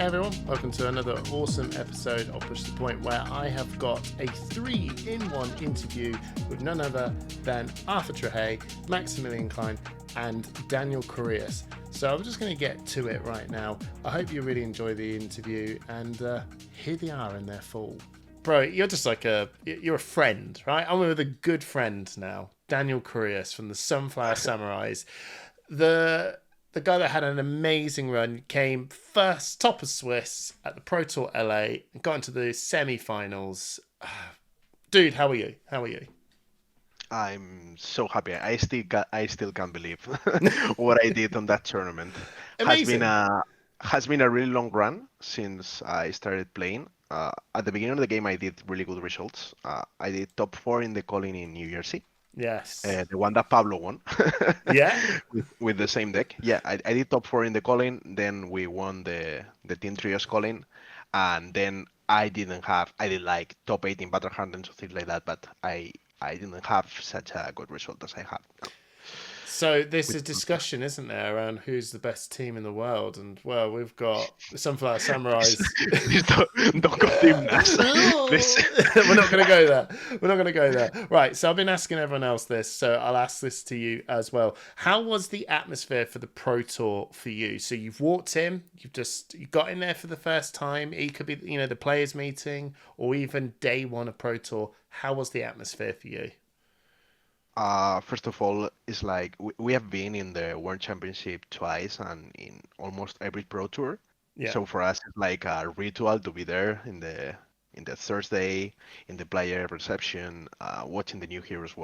Hey everyone, welcome to another awesome episode of Push the Point, where I have got a 3-in-1 interview with none other than Arthur Trehet, Maximilian Klein, and Daniel Correas. So I'm just going to get to it right now. I hope you really enjoy the interview, and here they are in their full. Bro, you're just like you're a friend, right? I'm with a good friend now, Daniel Correas from the Sunflower Samurais. The guy that had an amazing run, came first, top of Swiss at the ProTour LA, and got into the semi-finals. Dude, how are you? I'm so happy. I still can't believe what I did on that tournament. Has been Amazing. a really long run since I started playing. At the beginning of the game, I did really good results. I did top four in the calling in New Jersey, Yes. the one that Pablo won Yeah. with the same deck. Yeah, I did top four in the calling. Then we won the team trios calling, and then I did like top eight in battle hunt and something like that, but I didn't have such a good result as I have now. So there's With a discussion, isn't there, around who's the best team in the world? And, well, we've got the Sunflower Samurais. Please don't go Dimnas. Please. We're not going to go there. We're not going to go there. Right. So I've been asking everyone else this, so I'll ask this to you as well. How was the atmosphere for the Pro Tour for you? So you've walked in, you got in there for the first time. It could be, the players' meeting, or even day one of Pro Tour. How was the atmosphere for you? First of all, it's like we have been in the World Championship twice and in almost every Pro Tour. Yeah. So for us, it's like a ritual to be there in the Thursday, in the player reception. Watching the new heroes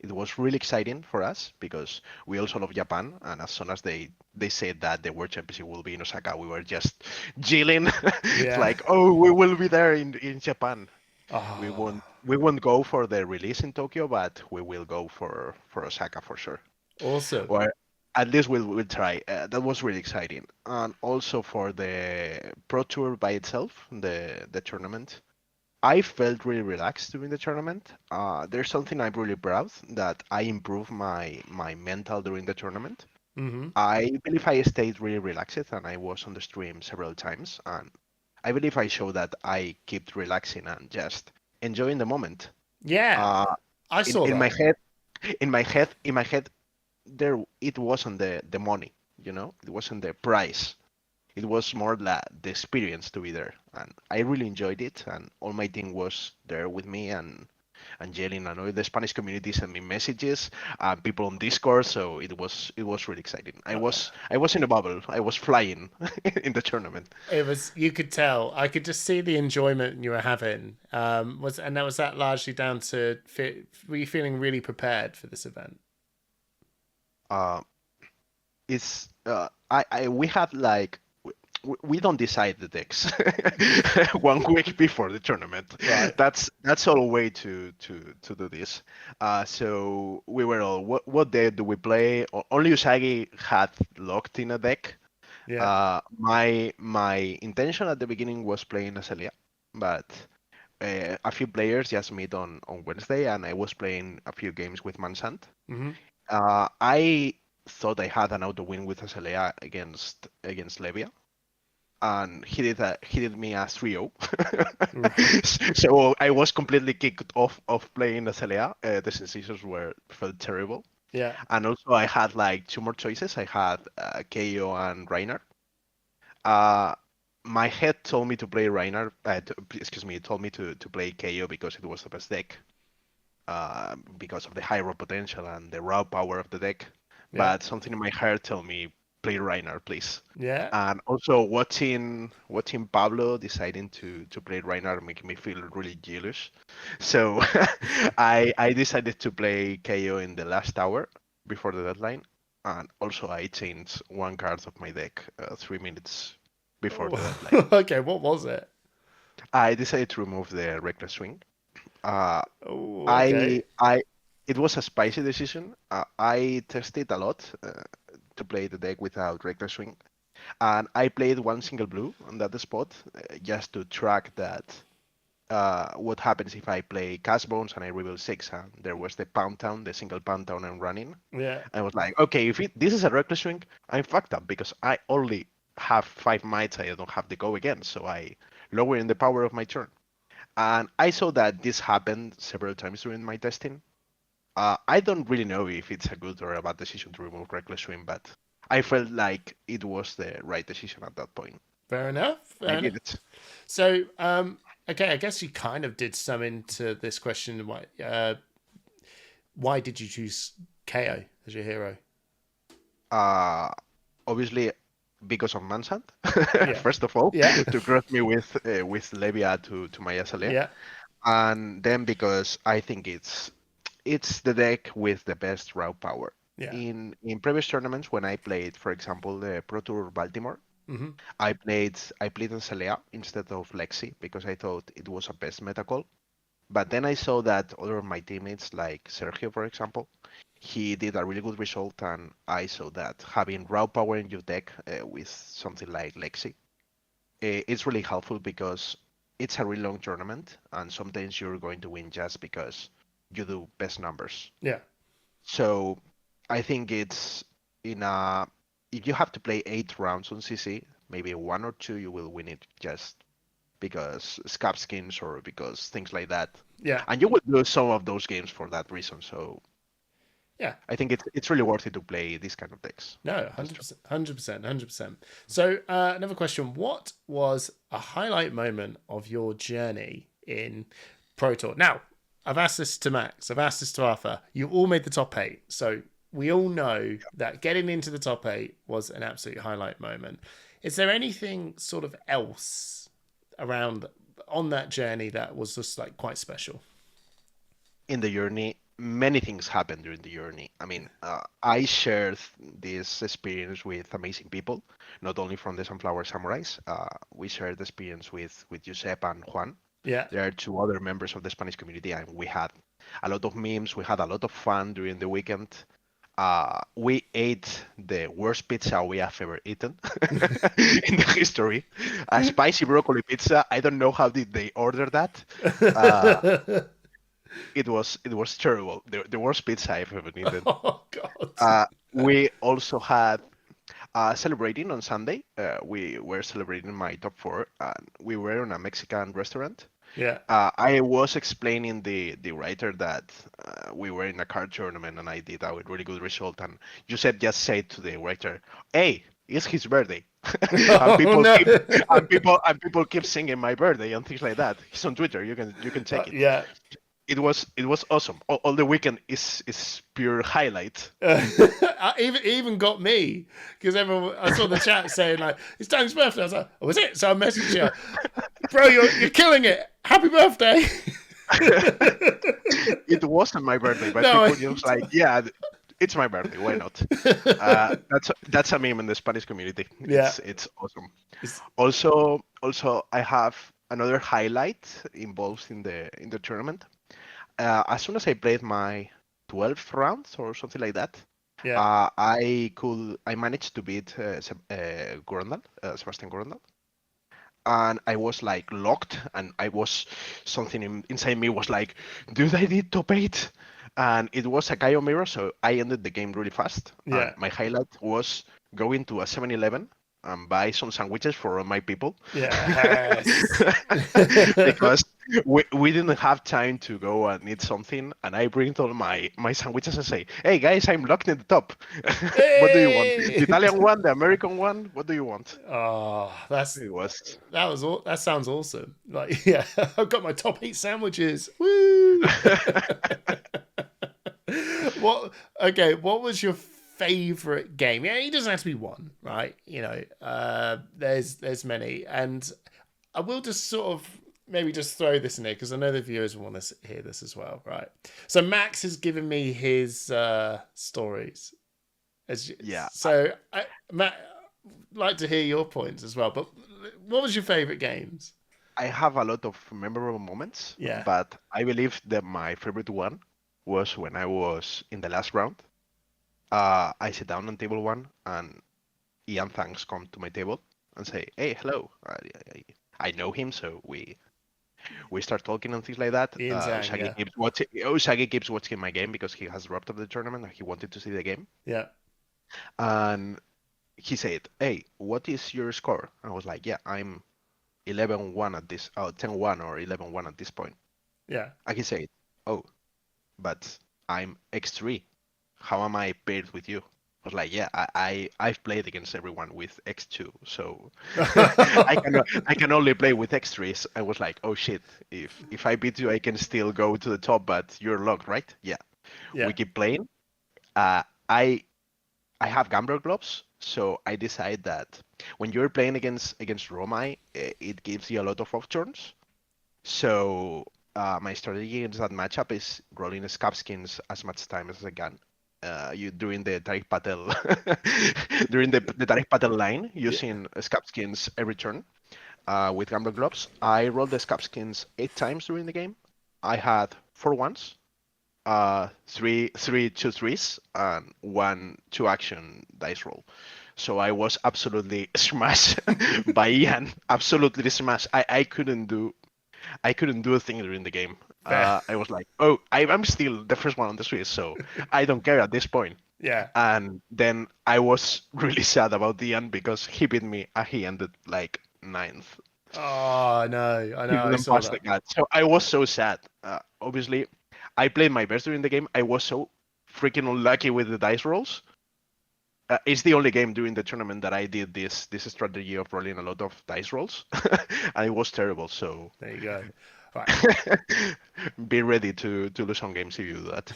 it was really exciting for us because we also love Japan, and as soon as they said that the World Championship will be in Osaka, we were just chilling. It's Yeah. like, oh, we will be there in Japan. We Oh, won't we won't go for the release in Tokyo, but we will go for Osaka for sure. awesome. Or at least we'll try. That was really exciting. And also for the Pro Tour by itself, the tournament, I felt really relaxed during the tournament. There's something I'm really proud that I improved my mental during the tournament. Mm-hmm. I believe I stayed really relaxed and I was on the stream several times. And I believe I showed that I kept relaxing and just enjoying the moment. Yeah, Uh, I in, saw in my that. head, in my head, there it wasn't the money, it wasn't the price. It was more the experience to be there, and I really enjoyed it. And all my team was there with me, and yelling. I know the Spanish community sent me messages, people on Discord, so it was really exciting. I Uh, was I was in a bubble. I was flying in the tournament. It was, you could tell. I could just see the enjoyment you were having. Was that largely down to were you feeling really prepared for this event? Uh, it's I we have like we don't decide the decks 1 week before the tournament. Right. That's all way to do this. So we were all what day do we play? Only Usagi had locked in a deck. Yeah. My intention at the beginning was playing Azelia, but a few players just meet on Wednesday, and I was playing a few games with Mansant. Mm-hmm. I thought I had an auto win with Azalea against Levia, and he did me a 3-0. So I was completely kicked off of playing Azalea. The sensations felt terrible, Yeah. and also I had like two more choices. I had KO and Reiner. Uh, my head told me to play Reiner. Excuse me, it told me to play KO because it was the best deck. Because of the high raw potential and the raw power of the deck. Yeah. But something in my heart told me play Reiner, please. Yeah. And also watching Pablo deciding to play Reiner making me feel really jealous. So I decided to play KO in the last hour before the deadline. And also I changed one card of my deck 3 minutes before the deadline. Okay. What was it? I decided to remove the reckless swing. Uh, Oh, I okay. I it was a spicy decision. I tested a lot to play the deck without reckless swing, and I played one single blue on that spot just to track that what happens if I play cast bones and I reveal six, and there was the pound town, the single pound town I'm running. Yeah. I was like, okay, if this is a reckless swing, I'm fucked up because I only have 5 mites, I don't have the go again. So I lower in the power of my turn. And I saw that this happened several times during my testing. I don't really know if it's a good or a bad decision to remove Reckless Swim, but I felt like it was the right decision at that point. Fair enough. I Fair did enough. it. So, okay, I guess you kind of did some into this question. Why did you choose KO as your hero? Obviously, because of Mansand, Yeah. first of all, Yeah. to cross me with Levia to my SLA, Yeah. and then because I think it's the deck with the best raw power. Yeah. In previous tournaments, when I played, for example, the Pro Tour Baltimore, Mm-hmm. I played Encelea instead of Lexi because I thought it was a best meta call. But then I saw that other of my teammates, like Sergio, for example, he did a really good result, and I saw that having raw power in your deck with something like Lexi, it's really helpful because it's a really long tournament, and sometimes you're going to win just because you do best numbers. Yeah. So I think it's in a if you have to play 8 rounds on CC, maybe 1 or 2 you will win it just because scab skins or because things like that. Yeah. And you will lose some of those games for that reason. So Yeah. I think it's really worth it to play these kind of decks. No, That's true. 100%, 100%, 100%. So, another question. What was a highlight moment of your journey in Pro Tour? Now, I've asked this to Max. I've asked this to Arthur. You all made the top 8. So, we all know that getting into the top 8 was an absolute highlight moment. Is there anything sort of else around on that journey that was just like quite special? In the journey, many things happened during the journey. I mean, I shared this experience with amazing people, not only from the Sunflower Samurais. We shared the experience with Giuseppe and Juan. Yeah. There are 2 other members of the Spanish community, and we had a lot of memes. We had a lot of fun during the weekend. We ate the worst pizza we have ever eaten in the history. A spicy broccoli pizza. I don't know how did they order that. Uh, it was terrible. The worst pizza I've ever eaten. Oh, God. We also had celebrating on Sunday. We were celebrating my top 4, and we were in a Mexican restaurant. Yeah. I was explaining the writer that we were in a card tournament and I did a really good result. And you said just say to the writer, "Hey, it's his birthday," and Oh, no. people keep singing my birthday and things like that. He's on Twitter. You can check it. Yeah. It was awesome. All the weekend is pure highlight. Even got me because everyone I saw the chat saying like it's Dan's birthday. I was like, oh, was it? So I messaged you, bro. You're killing it. Happy birthday. It wasn't my birthday, but No, people just like, yeah, it's my birthday. Why not? That's a meme in the Spanish community. Yeah. It's awesome. It's- Also, I have another highlight involved in the tournament. As soon as I played my 12th round or something like that, yeah. I managed to beat Gorondal, Sebastian Gorondal, and I was like locked, and I was something inside me was like, dude, I did top 8, and it was a Kaio mirror, so I ended the game really fast. Yeah. And my highlight was going to a 7-Eleven and buy some sandwiches for all my people. Yes. Because we didn't have time to go and eat something, and I bring all my sandwiches and say, "Hey guys, I'm locked in the top. What do you want? Hey! The Italian one, the American one? What do you want?" Oh, It was that sounds awesome. Like, yeah, I've got my top 8 sandwiches. Woo! What was your favorite game? Yeah, it doesn't have to be one, right? You know, there's many, and I will just sort of maybe just throw this in here because I know the viewers will want to hear this as well, right? So Max has given me his stories. yeah. So Matt, I'd like to hear your points as well. But what was your favorite games? I have a lot of memorable moments, Yeah. but I believe that my favorite one was when I was in the last round. I sit down on table 1, and Ian Thanks come to my table and say, "Hey, hello." I know him, so we start talking and things like that. Ian Zhang, yeah. Usagi keeps watching my game because he has dropped off the tournament and he wanted to see the game. Yeah. And he said, "Hey, what is your score?" I was like, "Yeah, I'm 11-1 at this, 10-1 or 11-1 at this point." Yeah. And he said, "Oh, but I'm X3. How am I paired with you?" I was like, "Yeah, I've played against everyone with X2, so I can only play with X3s." I was like, "Oh shit! If I beat you, I can still go to the top, but you're locked, right?" Yeah. We Yeah. keep playing. Uh, I I have gambler gloves, so I decide that when you're playing against Romai, it gives you a lot of options. So my strategy against that matchup is rolling scab skins as much time as I can. You during the Tariq Patel during the Tariq Patel line Yeah. using scab skins every turn with gambler gloves. I rolled the scab skins 8 times during the game. I had 4 ones, three two threes, and one two action dice roll. So I was absolutely smashed by Ian. Absolutely smashed. I couldn't do a thing during the game. Fair. I was like, oh, I'm still the first one on the Swiss, so I don't care at this point. Yeah. And then I was really sad about Ian because he beat me and he ended like ninth. Oh no, I He know. I didn't saw pass the that. cut. So I was so sad. Obviously, I played my best during the game. I was so freaking unlucky with the dice rolls. It's the only game during the tournament that I did this strategy of rolling a lot of dice rolls, and it was terrible. So There you go. Right. be ready to lose some games if you do that.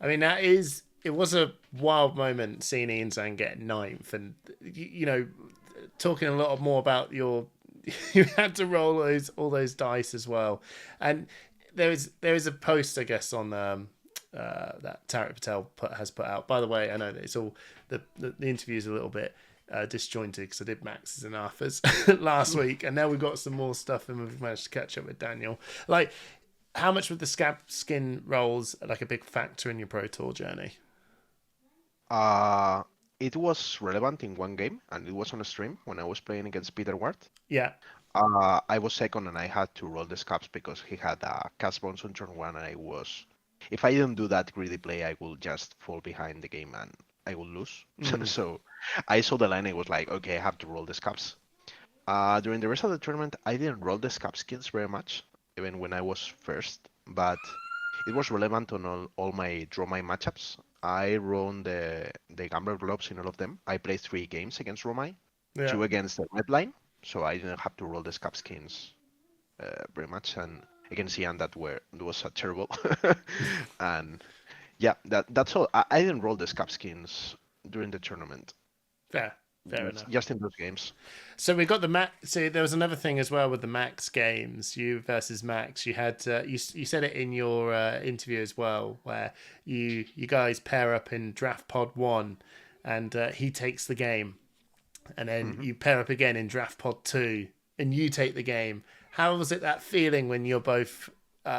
I mean, it was a wild moment seeing Ian Zhang get ninth, and you know, talking a lot more about your, you had to roll all those dice as well, and there is a post I guess on that Tariq Patel has put out. By the way, I know that it's all the interview is a little bit disjointed because I did Max's and Arthur's last week, and now we've got some more stuff, and we've managed to catch up with Daniel. Like, how much would the scab skin rolls like a big factor in your Pro Tour journey? Uh, it was relevant in one game, and it was on a stream when I was playing against Peter Ward. Yeah, I was second, and I had to roll the scabs because he had a cast bounce on turn one, and I was. If I didn't do that greedy play, I will just fall behind the game and I will lose. mm, So I saw the line. I was like, okay, I have to roll the scabs. During the rest of the tournament, I didn't roll the scab skills very much, even when I was first, but it was relevant on all my draw my matchups. I run the Gambler Globes in all of them. I played 3 games against Romai, yeah, 2 against the red line, so I didn't have to roll the scab skins very much. And against Ian, that was a terrible. And yeah, that's all. I didn't roll the scab skins during the tournament, fair, fair enough. just in those games. So we got the Max. See, there was another thing as well with the Max games. You versus Max. You had you said it in your interview as well, where you guys pair up in Draft Pod 1, and he takes the game, and then Mhm. you pair up again in Draft Pod 2, and you take the game. How was it that feeling when you're both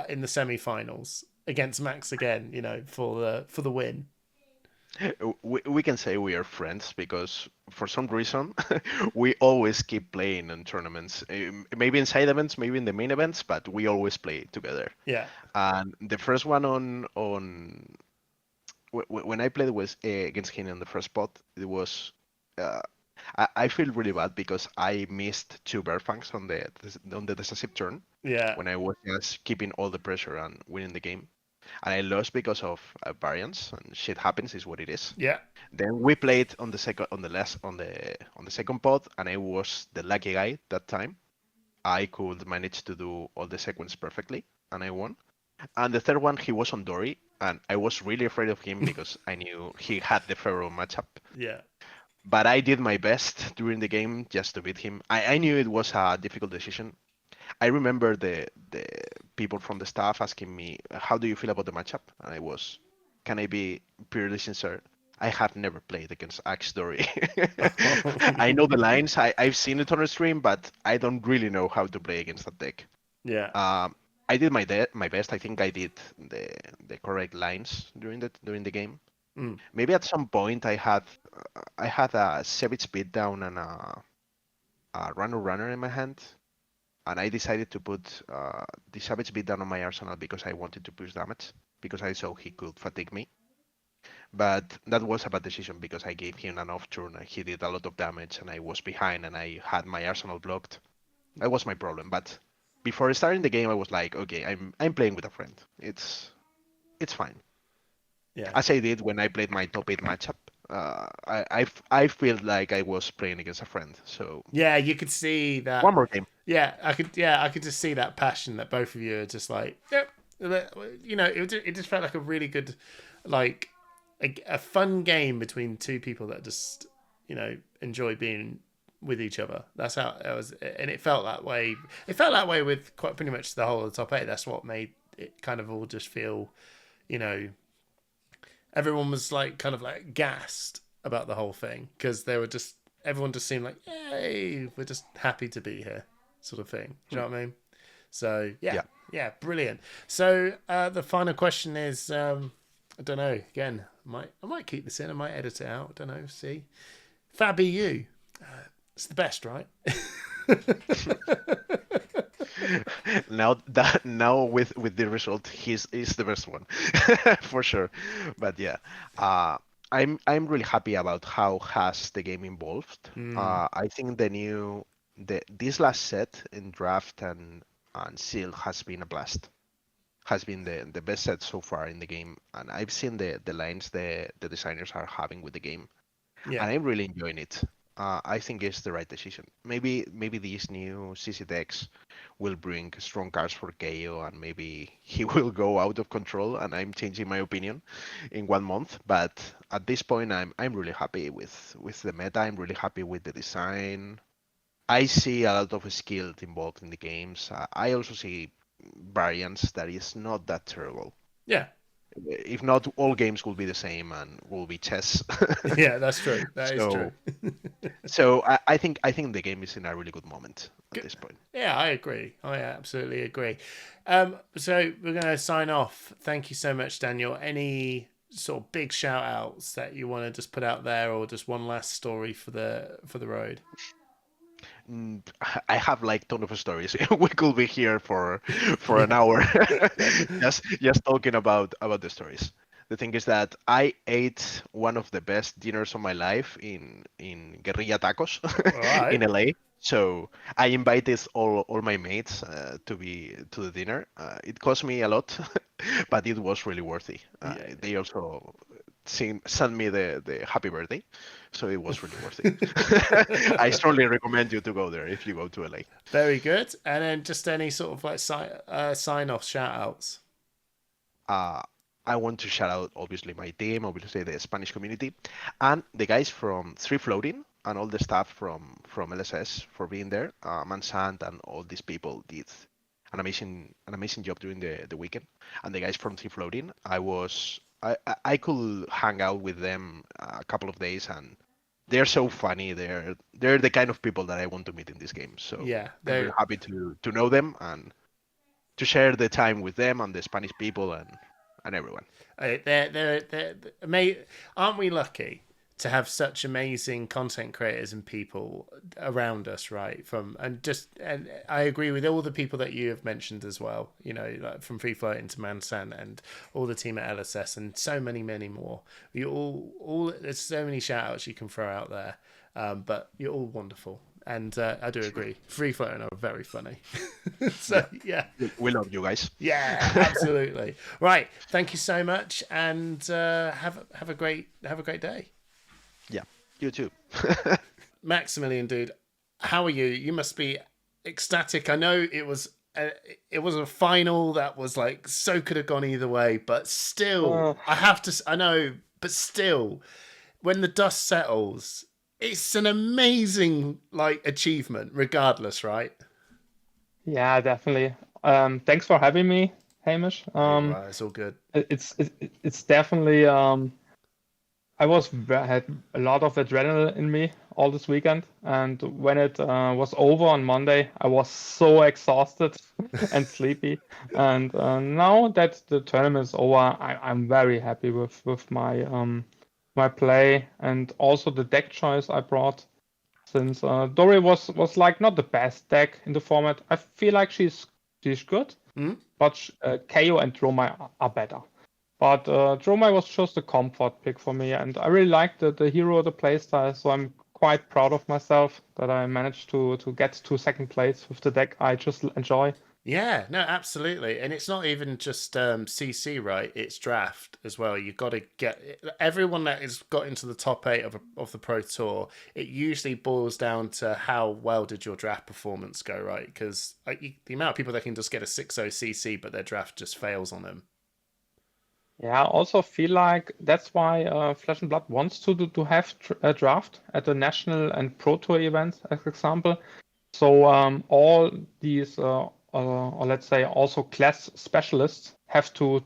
in the semi-finals against Max again? You know, for the win. We can say we are friends because for some reason we always keep playing in tournaments. Maybe in side events, maybe in the main events, but we always play together. Yeah, And the first one when I played with against him in the first spot, it was uh, I feel really bad because I missed 2 Bearfangs on the decisive turn yeah, when I was just keeping all the pressure and winning the game, and I lost because of variance and shit happens is what it is. yeah, Then we played on the second on the last on the second pod, and I was the lucky guy that time. I could manage to do all the sequence perfectly, and I won. And the third one, he was on Dory, and I was really afraid of him because I knew he had the Pharaoh matchup. yeah, But I did my best during the game just to beat him. I knew it was a difficult decision. I remember the people from the staff asking me, "How do you feel about the matchup?" And I was, "Can I be purely sincere? I have never played against Axe Dory. I know the lines. I've seen it on a stream, but I don't really know how to play against that deck." yeah. Um, I did my best. I think I did the correct lines during the game. Mm. Maybe at some point I had a Savage Beatdown and a Runner in my hand, and I decided to put the Savage Beatdown on my arsenal because I wanted to push damage because I saw he could fatigue me. But that was a bad decision because I gave him an off turn and he did a lot of damage and I was behind and I had my arsenal blocked. That was my problem. But before starting the game, I was like, okay, I'm playing with a friend. It's fine. Yeah. As I did when I played my top 8 matchup. I feel like I was playing against a friend. So Yeah, you could see that. one more game. Yeah, I could just see that passion that both of you are just like, yep. You know, it just felt like a really good, like, a fun game between two people that just, you know, enjoy being with each other. That's how it was, and it felt that way. It felt that way with quite pretty much the whole of the top 8. That's what made it kind of all just feel, you know, everyone was like kind of like gassed about the whole thing because they were just everyone just seemed like, yay, we're just happy to be here, sort of thing. Do you know what I mean? So yeah, brilliant. So the final question is, I don't know. Again, I might keep this in. I might edit it out. I don't know. See, Fab EU. It's the best, right? now with the result, he's the best one for sure. But yeah, I'm really happy about how has the game evolved. I think this last set in draft and seal has been a blast. Has been the best set so far in the game, and I've seen the lines the designers are having with the game, Yeah. and I'm really enjoying it. I think it's the right decision. Maybe these new CC decks will bring strong cards for KO, and maybe he will go out of control, and I'm changing my opinion in 1 month. But at this point, I'm really happy with the meta. I'm really happy with the design. I see a lot of skill involved in the games. I also see variants that is not that terrible. Yeah. If not, all games will be the same and will be chess. Yeah, that's true. That is true. So I think the game is in a really good moment at this point. Yeah, I agree. I absolutely agree. So we're going to sign off. Thank you so much, Daniel. Any sort of big shout outs that you want to just put out there, or just one last story for the road? I have like ton of stories. We could be here for an hour just talking about the stories. The thing is that I ate one of the best dinners of my life in Guerrilla Tacos Right. in LA. So I invited all my mates to the dinner. It cost me a lot, but it was really worthy. They also sent me the happy birthday, so it was really worth it. I strongly recommend you to go there if you go to LA. Very good. And then just any sort of like sign off shout outs. I want to shout out obviously my team, obviously the Spanish community, and the guys from Three Floating and all the staff from LSS for being there. Mansant and all these people did an amazing job during the weekend. And the guys from Three Floating, I could hang out with them a couple of days, and they're so funny. They're the kind of people that I want to meet in this game. So Yeah, I'm very happy to know them and to share the time with them and the Spanish people and everyone. They're amazing. Aren't we lucky to have such amazing content creators and people around us, right? And I agree with all the people that you have mentioned as well. You know, like from Free Floating to Mansan and all the team at LSS and so many more. You all there's so many shout outs you can throw out there, but you're all wonderful. And I do agree. Free Floating are very funny. So yeah, we love you guys. Yeah, absolutely. Right. Thank you so much, and have a great day. Yeah, you too. Maximilian, dude, how are you? You must be ecstatic. I know it was a final that was like so could have gone either way, but still, I know, but still, when the dust settles, it's an amazing like achievement, regardless, right? Yeah, definitely. Thanks for having me, Hamish. It's all good. It's definitely I had a lot of adrenaline in me all this weekend, and when it was over on Monday, I was so exhausted and sleepy. And now that the tournament is over, I'm very happy with my play and also the deck choice I brought. Since Dory was like not the best deck in the format, I feel like she's good, but KO and Droma are better. But Dromai was just a comfort pick for me, and I really liked the hero, the playstyle, so I'm quite proud of myself that I managed to get to second place with the deck I just enjoy. Yeah, no, absolutely. And it's not even just CC, right? It's draft as well. You've got to get everyone that has got into the top 8 of the Pro Tour. It usually boils down to how well did your draft performance go, right? Because the amount of people that can just get a 6-0 CC, but their draft just fails on them. Yeah, I also feel like that's why Flesh and Blood wants to have a draft at the national and Pro Tour events, as example. So all these, or let's say also class specialists, have to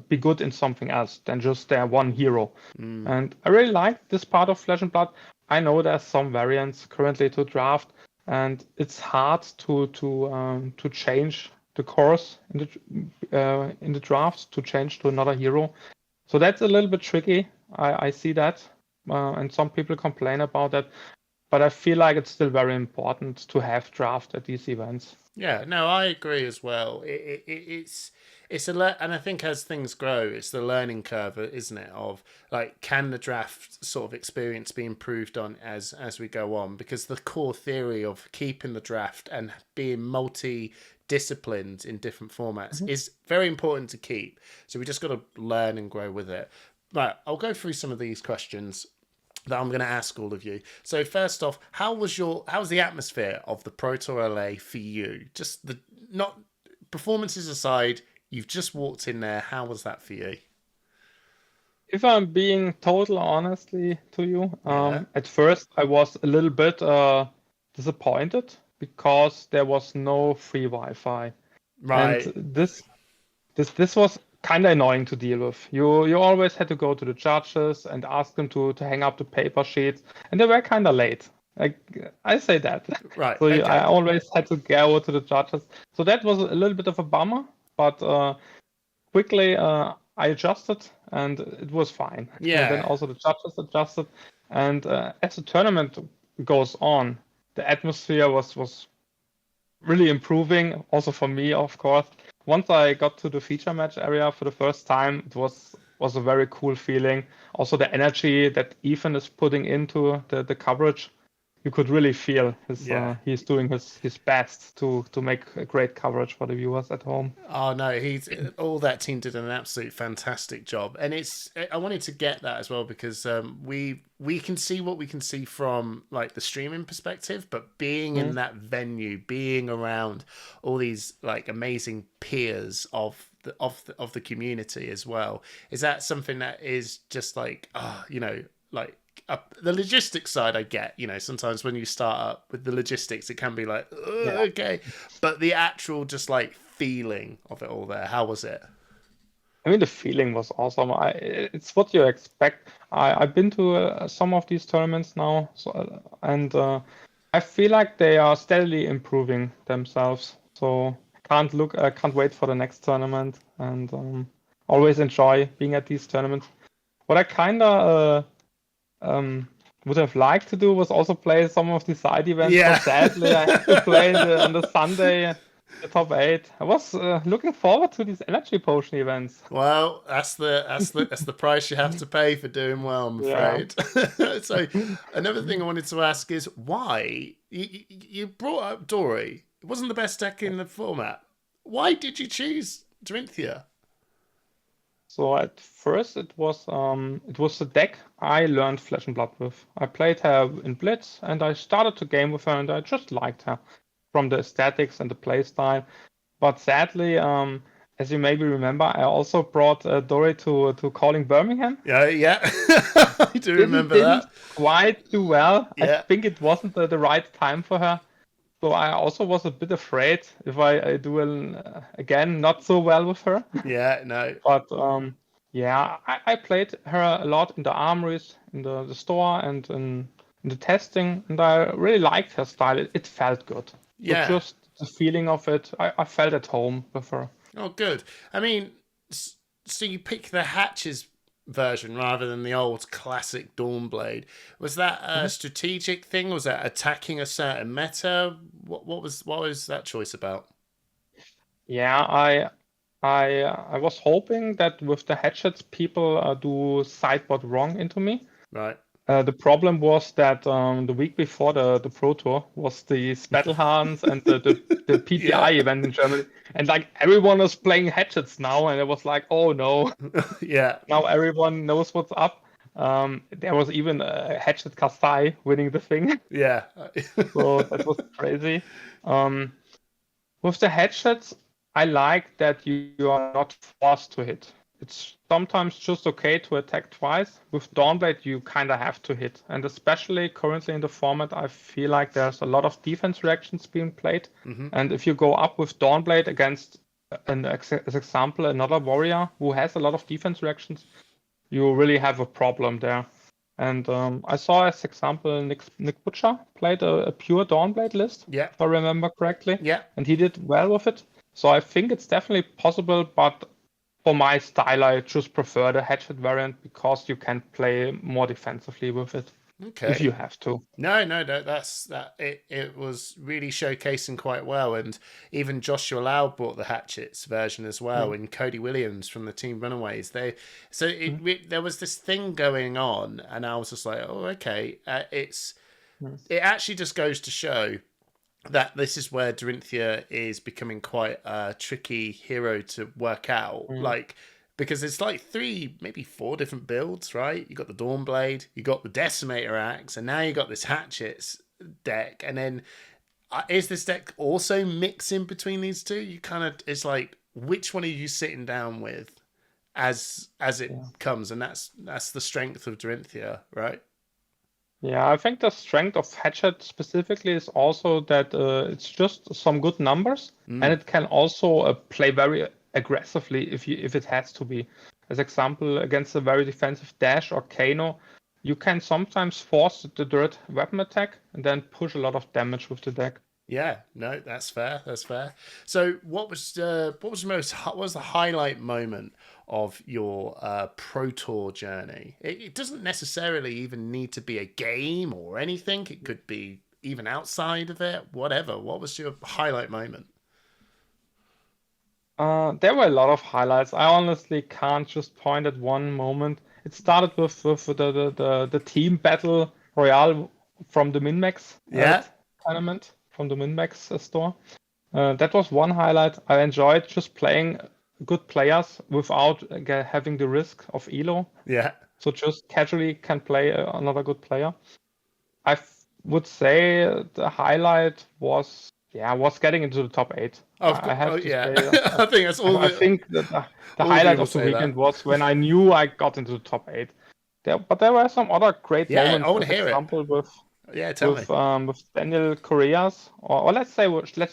be good in something else than just their one hero. And I really like this part of Flesh and Blood. I know there's some variants currently to draft, and it's hard to change the course in the draft, to change to another hero. So that's a little bit tricky. I see that, and some people complain about that. But I feel like it's still very important to have draft at these events. Yeah, no, I agree as well. It's and I think as things grow, it's the learning curve, isn't it? Of like, can the draft sort of experience be improved on as we go on? Because the core theory of keeping the draft and being multi-disciplined in different formats is very important to keep. So we just got to learn and grow with it. Right, I'll go through some of these questions that I'm going to ask all of you. So first off, how was the atmosphere of the Pro Tour LA for you? Just not performances aside, you've just walked in there. How was that for you? If I'm being total honestly to you, Yeah. at first I was a little bit disappointed because there was no free Wi-Fi. Right. And this was kind of annoying to deal with. You always had to go to the judges and ask them to hang up the paper sheets, and they were kind of late. I say that. Right. So okay. I always had to go to the judges. So that was a little bit of a bummer, but quickly I adjusted and it was fine. Yeah. And then also the judges adjusted, and as the tournament goes on, the atmosphere was really improving. Also for me, of course. Once I got to the feature match area for the first time, it was a very cool feeling. Also the energy that Ethan is putting into the coverage, you could really feel he's doing his best to make a great coverage for the viewers at home. Oh no, all that team did an absolute fantastic job, and I wanted to get that as well because we can see what we can see from like the streaming perspective, but being in that venue, being around all these like amazing peers of the community as well, is that something that is just like like. The logistics side I get, sometimes when you start up with the logistics it can be like okay, but the actual just like feeling of it all there, how was it? I mean, the feeling was awesome. It's what you expect. I've been to some of these tournaments now, and I feel like they are steadily improving themselves. So I can't wait for the next tournament, and always enjoy being at these tournaments. What I kind of would have liked to do was also play some of the side events. Yeah. But sadly, I had to play on the Sunday, the top 8. I was looking forward to these energy potion events. Well, that's the price you have to pay for doing well, I'm afraid. Yeah. So another thing I wanted to ask is why you brought up Dory. It wasn't the best deck in the format. Why did you choose Dorinthia? So at first it was the deck I learned Flesh and Blood with. I played her in Blitz and I started to game with her and I just liked her from the aesthetics and the playstyle. But sadly, as you maybe remember, I also brought Dory to Calling Birmingham. Yeah. I do remember that. Didn't quite do well. Yeah. I think it wasn't the right time for her. So I also was a bit afraid if I do again not so well with her. Yeah, no. But I played her a lot in the armories, in the store, and in the testing, and I really liked her style. It felt good. Yeah. So just the feeling of it, I felt at home with her. Oh, good. I mean, so you pick the Hatches version rather than the old classic Dawnblade. Was that a strategic thing? Was that attacking a certain meta? What was that choice about? Yeah, I was hoping that with the hatchets, people do sideboard wrong into me. Right. The problem was that the week before the Pro Tour was the Spettelhans and the PTI event in Germany, and like everyone was playing hatchets now, and it was like, oh no, Yeah. now everyone knows what's up. There was even a hatchet Kasai winning the thing, Yeah. so that was crazy. With the hatchets, I like that you are not forced to hit. It's sometimes just okay to attack twice. With Dawnblade, you kind of have to hit. And especially currently in the format, I feel like there's a lot of defense reactions being played. Mm-hmm. And if you go up with Dawnblade against, as example, another warrior who has a lot of defense reactions, you really have a problem there. And I saw, as example, Nick Butcher played a pure Dawnblade list, Yeah. if I remember correctly. Yeah. And he did well with it. So I think it's definitely possible, but for my style, I just prefer the hatchet variant because you can play more defensively with it. Okay. If you have to. No, that's that. It was really showcasing quite well, and even Joshua Lau brought the hatchets version as well, and Cody Williams from the Team Runaways. There was this thing going on, and I was just like, oh, okay. It actually just goes to show that this is where Dorinthia is becoming quite a tricky hero to work out. Like, because it's like 3, maybe 4 different builds, right? You got the Dawnblade, you got the Decimator Axe, and now you got this Hatchets deck. And then is this deck also mixing between these two? You kind of, it's like, which one are you sitting down with as it comes? And that's the strength of Dorinthia, right? Yeah, I think the strength of Hatchet specifically is also that it's just some good numbers, and it can also play very aggressively if it has to be. As example, against a very defensive Dash or Kano, you can sometimes force the direct weapon attack and then push a lot of damage with the deck. Yeah, no, that's fair. That's fair. So, what was the highlight moment of your Pro Tour journey? It doesn't necessarily even need to be a game or anything. It could be even outside of it. Whatever. What was your highlight moment? There were a lot of highlights. I honestly can't just point at one moment. It started with the team battle royale from the MinMax tournament. From the MinMax store. That was one highlight. I enjoyed just playing good players without having the risk of elo. Yeah. So just casually can play another good player. I would say the highlight was getting into the top 8. I have to say, I think that's all. I think that the highlight of the weekend was when I knew I got into the top 8. But there were some other great moments. I want to hear example, it. Tell me. With Daniel Correas, or let's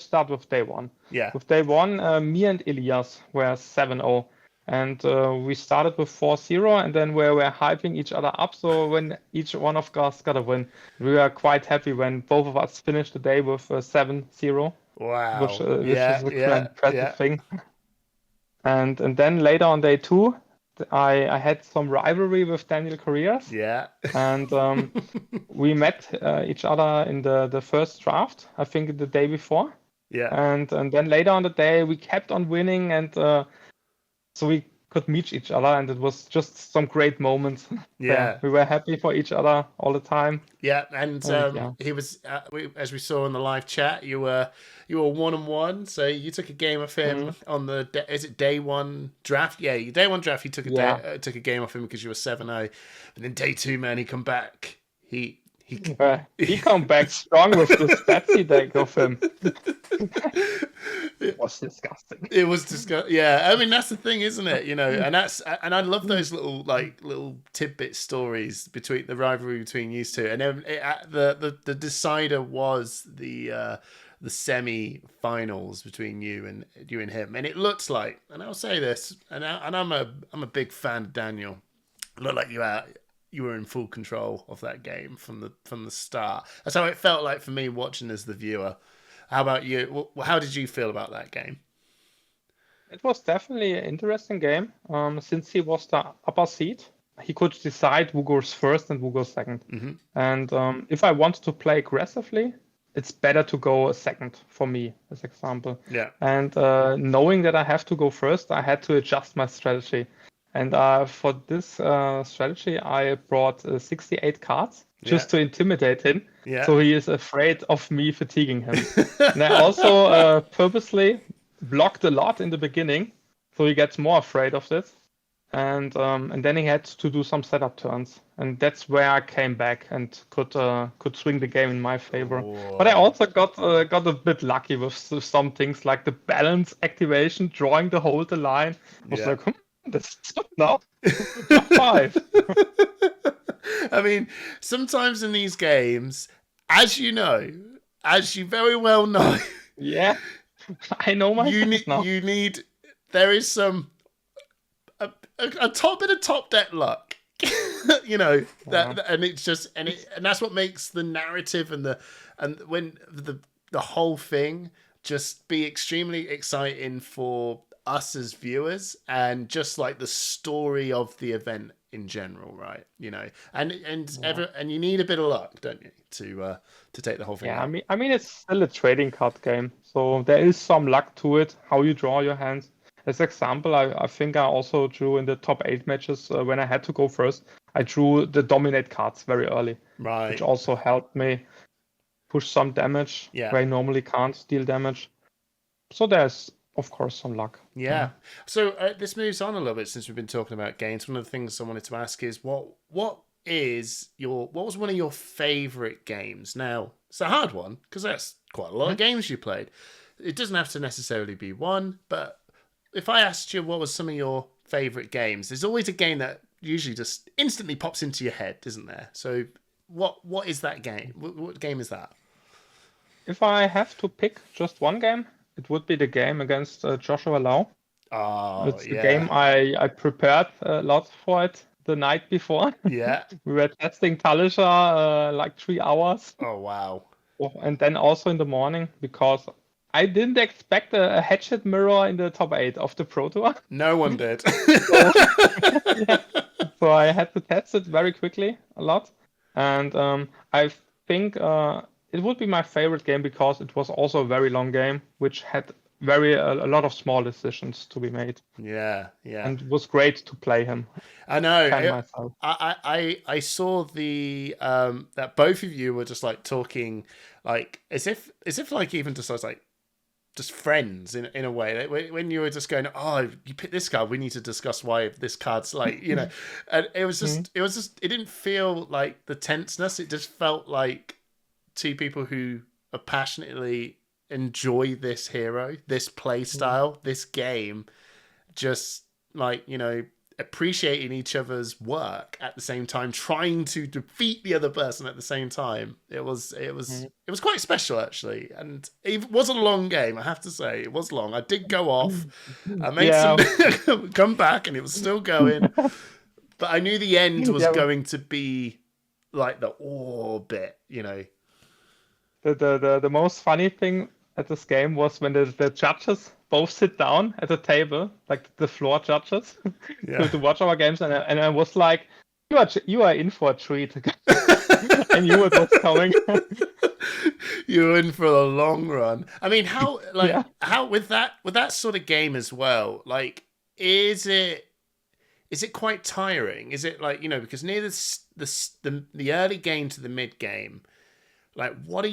start with day 1. Yeah. With day 1, me and Elias were 7-0, and we started with 4-0, and then we were hyping each other up. So when each one of us got a win, we were quite happy when both of us finished the day with 7-0. Wow. Which is a impressive thing. And then later on day 2. I had some rivalry with Daniel Correas. Yeah. And we met each other in the first draft, I think the day before. Yeah. And then later on the day, we kept on winning, and so we could meet each other, and it was just some great moments. Yeah. We were happy for each other all the time. Yeah, and he was, as we saw in the live chat, you were 1-1, so you took a game of him on the day 1 draft? Yeah, day 1 draft. He took a game off him because you were 7-0, and then day 2, man, he come back. He come back strong with the Statsy deck of him. It was disgusting. It was disgusting. Yeah, I mean that's the thing, isn't it? You know, and I love those little tidbit stories between the rivalry between you two. And then the decider was the semi-finals between you and him, and it looks like, and I'll say this, and I'm a big fan of Daniel. It looked like you were in full control of that game from the start. That's how it felt like for me watching as the viewer. How about you? How did you feel about that game? It was definitely an interesting game. Since he was the upper seed, he could decide who goes first and who goes second. Mm-hmm. And if I wanted to play aggressively, it's better to go second for me, as example. Yeah. And knowing that I have to go first, I had to adjust my strategy. And for this strategy, I brought 68 cards just to intimidate him. Yeah. So he is afraid of me fatiguing him. And I also purposely blocked a lot in the beginning, so he gets more afraid of this. And then he had to do some setup turns, and that's where I came back and could swing the game in my favor. Whoa. But I also got a bit lucky with some things like the balance activation, drawing the hold the line. I was like, that's now 5. I mean, sometimes in these games, as you very well know, yeah, I know my now. There is some a bit of top deck luck, and it's just and that's what makes the narrative and when the whole thing just be extremely exciting for us as viewers, and just like the story of the event in general, right? And you need a bit of luck, don't you, to take the whole thing out. I mean it's still a trading card game, so there is some luck to it, how you draw your hands. As example, I think I also drew in the top 8 matches when I had to go first. I drew the dominate cards very early, right, which also helped me push some damage where I normally can't deal damage. So there's, of course, some luck. Yeah. So this moves on a little bit since we've been talking about games. One of the things I wanted to ask is what was one of your favorite games? Now, it's a hard one because that's quite a lot of games you played. It doesn't have to necessarily be one, but if I asked you what was some of your favorite games, there's always a game that usually just instantly pops into your head, isn't there? So what is that game? What game is that? If I have to pick just one game, it would be the game against Joshua Lau. Oh, it's the game I prepared a lot for it the night before. Yeah. We were testing Talisha like 3 hours. Oh, wow. And then also in the morning, because I didn't expect a headshot mirror in the top 8 of the ProTour. No one did. So I had to test it very quickly, a lot. And I think it would be my favorite game because it was also a very long game, which had a lot of small decisions to be made. Yeah. And it was great to play him. I know. I saw the that both of you were just like talking like as if like even just like just friends in a way. Like, when you were just going, oh, you picked this card, we need to discuss why this card's like, and it was just it didn't feel like the tenseness. It just felt like two people who are passionately enjoy this hero, this play style, this game, just like, appreciating each other's work at the same time, trying to defeat the other person at the same time. It was quite special, actually. And it was a long game, I have to say. It was long. I did go off. I made some come back, and it was still going. But I knew the end was going to be like the bit, The most funny thing at this game was when the judges both sit down at the table, like the floor judges, to watch our games, and I was like, "You are in for a treat," and you were just coming. You're in for a long run. I mean, how with that sort of game as well? Like, is it quite tiring? Is it like, because near the early game to the mid game, like what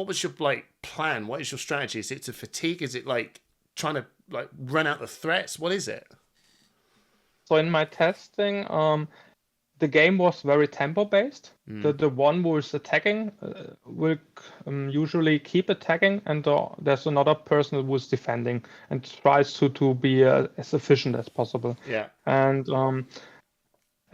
was your plan? What is your strategy? Is it to fatigue? Is it like trying to like run out the threats? What is it? So in my testing, the game was very tempo based. The one who is attacking will usually keep attacking, and there's another person who is defending and tries to be as efficient as possible. Yeah. And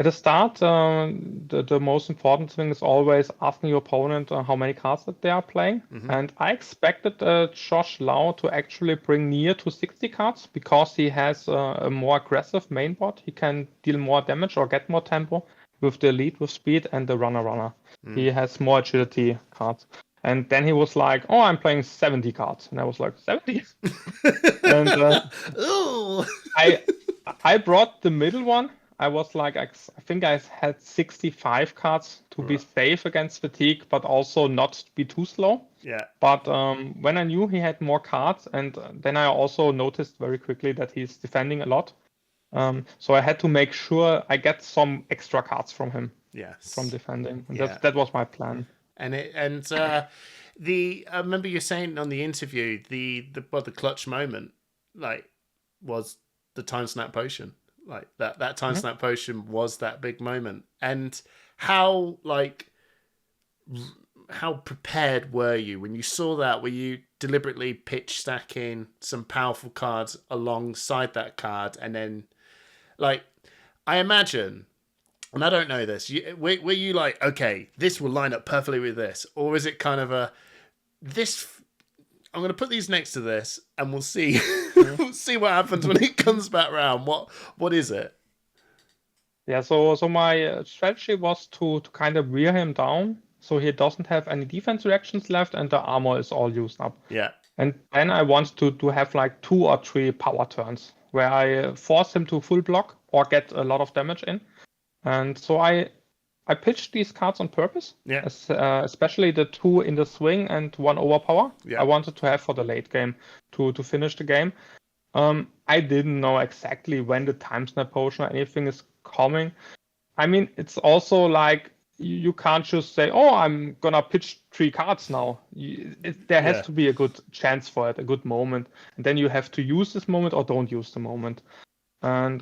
at the start, the most important thing is always asking your opponent how many cards that they are playing. Mm-hmm. And I expected Josh Lau to actually bring near to 60 cards because he has a more aggressive main board. He can deal more damage or get more tempo with the lead with speed and the runner. He has more agility cards. And then he was like, "Oh, I'm playing 70 cards." And I was like, 70? And I brought the middle one. I was like, I think I had 65 cards to be safe against fatigue, but also not be too slow. Yeah. But when I knew he had more cards, and then I also noticed very quickly that he's defending a lot. So I had to make sure I get some extra cards from him. Yes. From defending. And Yeah. that was my plan. And I remember you saying on the interview the clutch moment was the time snap potion. Like that time snap potion was that big moment. And how prepared were you when you saw that? Were you deliberately pitch stacking some powerful cards alongside that card, and then I imagine, and I don't know this, were you like, okay, this will line up perfectly with this, or is it kind of I'm going to put these next to this, and we'll see we'll see what happens when it comes back round. What is it? Yeah, so my strategy was to kind of wear him down, so he doesn't have any defense reactions left, and the armor is all used up. Yeah. And then I want to have like 2 or 3 power turns where I force him to full block or get a lot of damage in. And so I pitched these cards on purpose, especially the 2 in the swing and 1 overpower. Yeah. I wanted to have for the late game to finish the game. I didn't know exactly when the time snap potion or anything is coming. I mean, it's also like you can't just say, oh, I'm gonna pitch 3 cards now. There has to be a good chance for it, a good moment, and then you have to use this moment or don't use the moment. And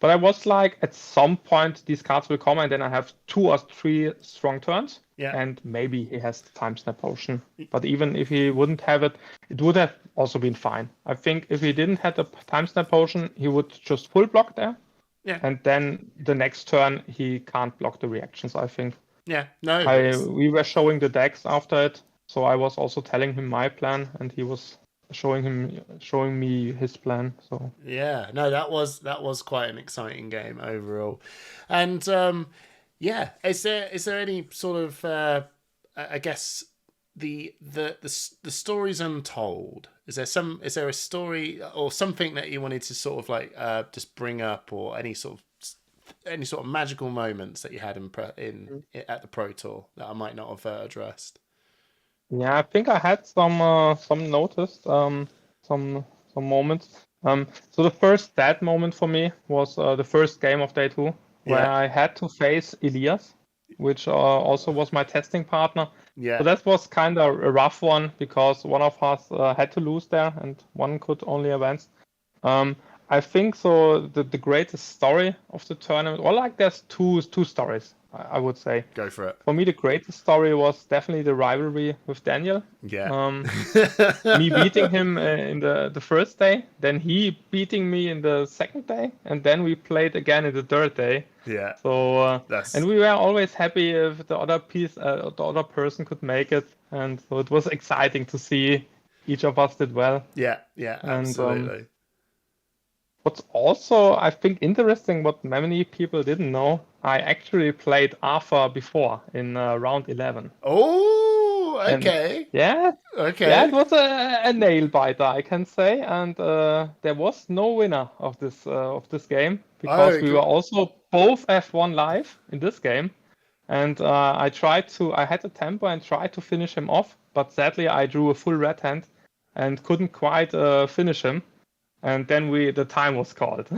but I was like, at some point these cards will come, and then I have 2 or 3 strong turns, and maybe he has the time snap potion. But even if he wouldn't have it, it would have also been fine. I think if he didn't have the time snap potion, he would just full block there. Yeah. And then the next turn he can't block the reactions, I think. Yeah. No. We were showing the decks after it, so I was also telling him my plan, and he was showing me his plan. So yeah, no, that was quite an exciting game overall. And is there any sort of I guess the story's untold? Is there a story or something that you wanted to sort of just bring up, or any sort of magical moments that you had at the Pro Tour that I might not have addressed? Yeah, I think I had some noticed some moments. So the first bad moment for me was the first game of day 2, where I had to face Elias, which also was my testing partner. Yeah. So that was kind of a rough one, because one of us had to lose there and one could only advance. I think so. The greatest story of the tournament, or there's two stories, I would say. Go for it. For me, the greatest story was definitely the rivalry with Daniel. Yeah. Me beating him in the first day, then he beating me in the second day, and then we played again in the third day. Yeah. So and we were always happy if the other person could make it, and so it was exciting to see each of us did well. Yeah. Yeah. Absolutely. And, what's also, I think, interesting, what many people didn't know, I actually played Arthur before in round 11. Oh, okay. And, okay. Yeah, it was a nail biter, I can say, and there was no winner of this game, because we were also both F1 live in this game, and I had the tempo and tried to finish him off, but sadly I drew a full red hand and couldn't quite finish him. And then the time was called.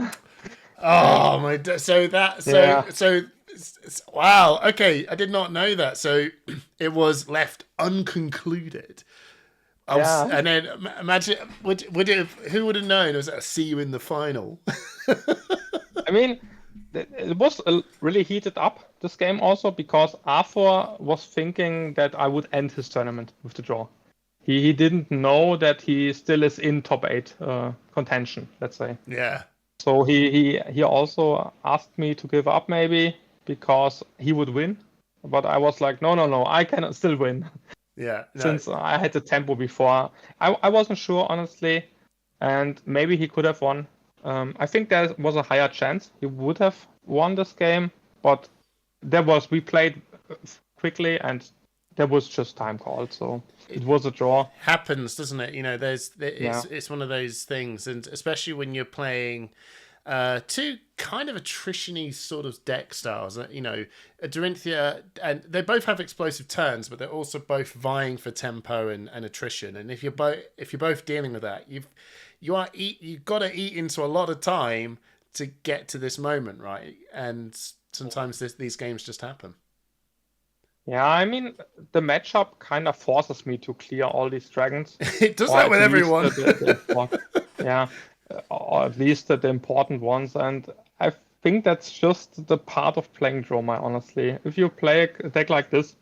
Oh my! So wow. Okay, I did not know that. So it was left unconcluded. And then imagine, who would have known? It was see you in the final. I mean, it was really heated up, this game, also because Arthur was thinking that I would end his tournament with the draw. He didn't know that he still is in top 8 contention, let's say. Yeah. So he also asked me to give up, maybe, because he would win. But I was like, no, I can still win. Yeah. No. Since I had the tempo before. I wasn't sure, honestly. And maybe he could have won. I think there was a higher chance he would have won this game. But we played quickly, and there was just time called, so it was a draw. Happens, doesn't it? You know, it's one of those things, and especially when you're playing two kind of attrition-y sort of deck styles. Dorinthia, and they both have explosive turns, but they're also both vying for tempo and attrition. And if you're both dealing with that, you've got to eat into a lot of time to get to this moment, right? And sometimes these games just happen. Yeah, I mean, the matchup kind of forces me to clear all these dragons. It does that with everyone. Yeah, or at least the important ones. And I think that's just the part of playing Dromai, honestly. If you play a deck like this,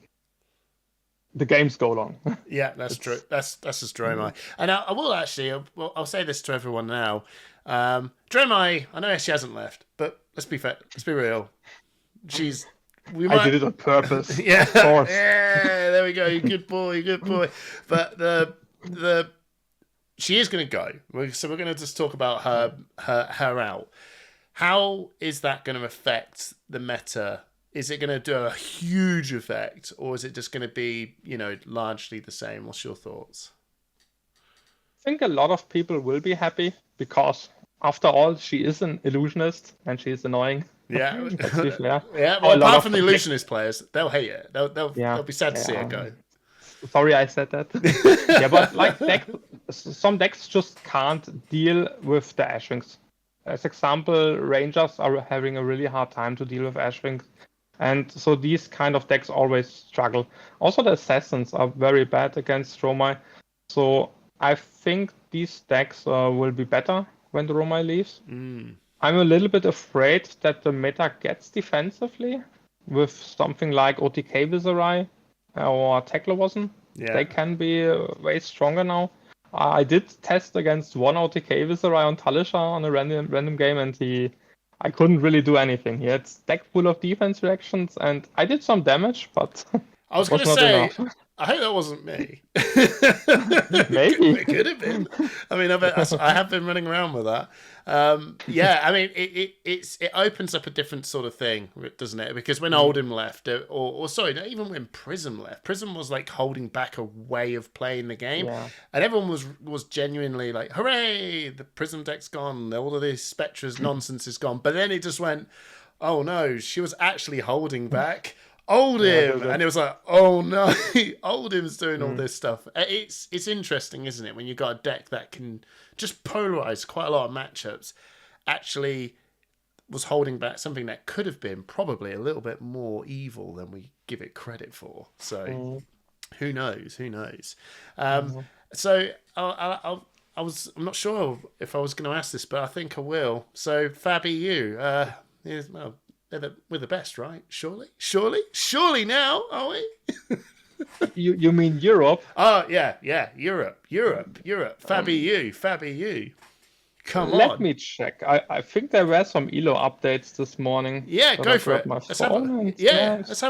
the games go long. Yeah, that's true. That's just Dromai. And I will actually, I'll say this to everyone now. Dromai, I know she hasn't left, but let's be fair, let's be real. I did it on purpose. Yeah, of course. Yeah, there we go. Good boy. But she is going to go. So we're going to just talk about her out. How is that going to affect the meta? Is it going to do a huge effect, or is it just going to be, largely the same? What's your thoughts? I think a lot of people will be happy because, after all, she is an illusionist and she's annoying. Yeah. Yeah. Well, apart from the illusionist players, they'll hate it. They'll be sad to see it go. Sorry, I said that. Yeah, but like some decks just can't deal with the Ashwings. As example, Rangers are having a really hard time to deal with Ashwings. And so these kind of decks always struggle. Also, the Assassins are very bad against Dromai. So I think these decks will be better when Dromai leaves. I'm a little bit afraid that the meta gets defensively with something like OTK Viserai or Teklovosen. Yeah. They can be way stronger now. I did test against one OTK Viserai on Talisha on a random game, and I couldn't really do anything. He had deck full of defense reactions, and I did some damage, but I was going to say, I hope that wasn't me. Maybe. It could have been. I mean, I have been running around with that. Yeah, I mean, it opens up a different sort of thing, doesn't it? Because when Oldhim left, or sorry, not even when Prism left, Prism was like holding back a way of playing the game, and everyone was genuinely like, "Hooray! The Prism deck's gone. All of this Spectra's nonsense is gone." But then it just went, "Oh no, she was actually holding back." Oldhim, and it was like, oh no, Oldhim's doing all this stuff. It's interesting, isn't it? When you got a deck that can just polarize quite a lot of matchups, actually was holding back something that could have been probably a little bit more evil than we give it credit for. So who knows? So I'm not sure if I was going to ask this, but I think I will. So Fabby, we're the best, right? Surely now, are we? You mean Europe? Oh, yeah. Europe. Fabby you. Come on. Let me check. I think there were some ELO updates this morning. Yeah, go for it. Let's have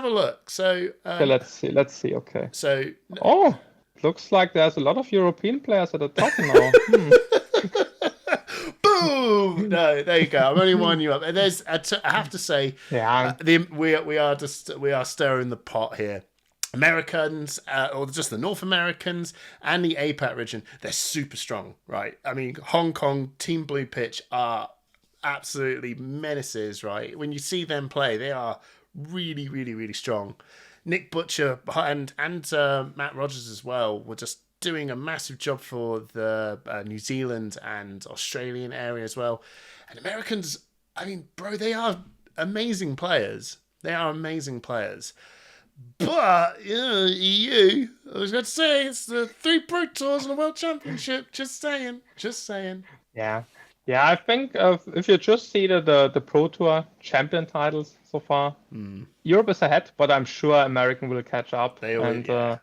a look. So, okay, let's see. Okay. So, looks like there's a lot of European players at the top now. Boom! No, there you go. I'm only winding you up. And I have to say, we are stirring the pot here. Americans, or just the North Americans and the APAC region, they're super strong, right? I mean, Hong Kong, Team Blue Pitch are absolutely menaces, right? When you see them play, they are really, really, really strong. Nick Butcher and Matt Rogers as well were just doing a massive job for the New Zealand and Australian area as well. And Americans, I mean, bro, they are amazing players. But EU, I was going to say, it's the 3 Pro Tours and a World Championship. Just saying. Yeah. I think if you just see the Pro Tour champion titles so far, Europe is ahead, but I'm sure American will catch up. They will.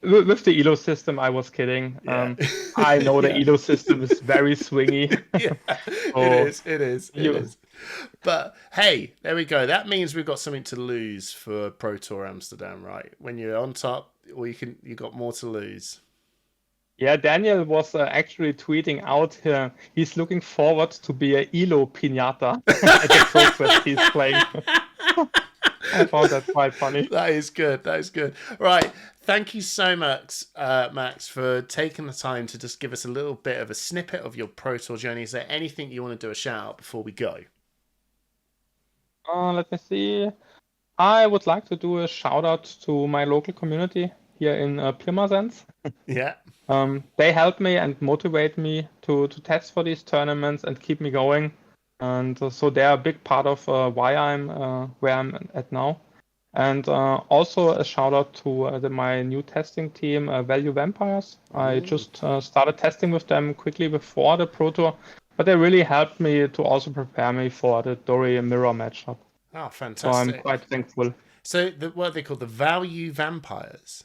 With the ELO system, I was kidding. Yeah. I know the ELO system is very swingy. Yeah, it is. But hey, there we go. That means we've got something to lose for Pro Tour Amsterdam, right? When you're on top, or you got more to lose. Yeah, Daniel was actually tweeting out here. He's looking forward to be a ELO Pinata at the ProQuest he's playing. I found that quite funny. That is good. That is good. Right. Thank you so much, Max, for taking the time to just give us a little bit of a snippet of your Pro Tour journey. Is there anything you want to do a shout out before we go? Let me see. I would like to do a shout out to my local community here in Pirmasens. Yeah. They help me and motivate me to test for these tournaments and keep me going. And so they're a big part of why I'm where I'm at now. And also a shout out to my new testing team, Value Vampires. I just started testing with them quickly before the Pro Tour, but they really helped me to also prepare me for the Dory Mirror matchup. Oh, fantastic. So I'm quite thankful. So what are they called? The Value Vampires?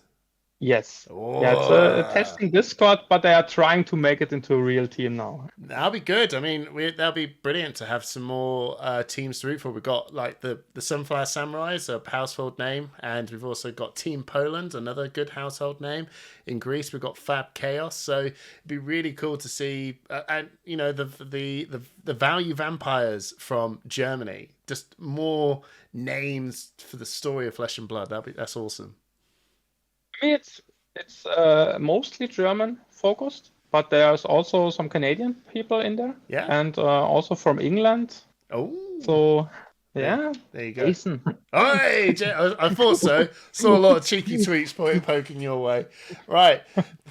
Yes. Oh. Yeah, it's a testing Discord, but they are trying to make it into a real team now. That'll be good. I mean, that'll be brilliant to have some more teams to root for. We've got like the Sunflower Samurais, a household name, and we've also got Team Poland, another good household name. In Greece, we've got Fab Chaos. So it'd be really cool to see, and you know, the Value Vampires from Germany. Just more names for the story of Flesh and Blood. That's awesome. I mean, it's mostly German focused, but there's also some Canadian people in there. Yeah. And also from England. Oh. So, yeah. There you go. Jason. Oh, hey, I thought so. Saw a lot of cheeky tweets poking your way. Right.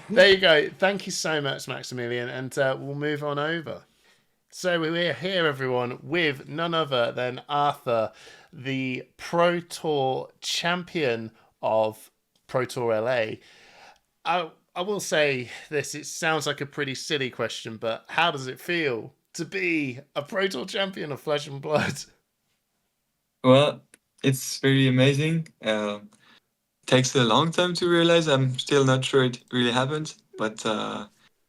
There you go. Thank you so much, Maximilian. And we'll move on over. So we're here, everyone, with none other than Arthur, the Pro Tour champion of Pro Tour LA. I will say this, it sounds like a pretty silly question, but how does it feel to be a Pro Tour champion of Flesh and Blood? Well, it's very amazing. Takes a long time to realize. I'm still not sure it really happened, but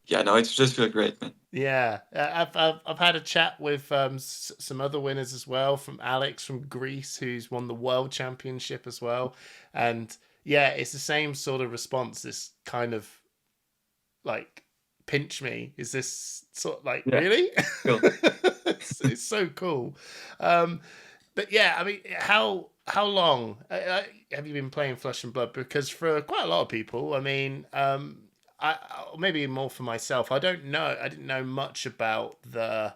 yeah, no, it just feels great, man. Yeah, I've had a chat with some other winners as well, from Alex from Greece, who's won the World Championship as well, and yeah, it's the same sort of response. This kind of like pinch me. Is this sort of like really? Cool. It's so cool. But yeah, I mean, how long have you been playing Flesh and Blood? Because for quite a lot of people, I mean, maybe more for myself, I didn't know much about the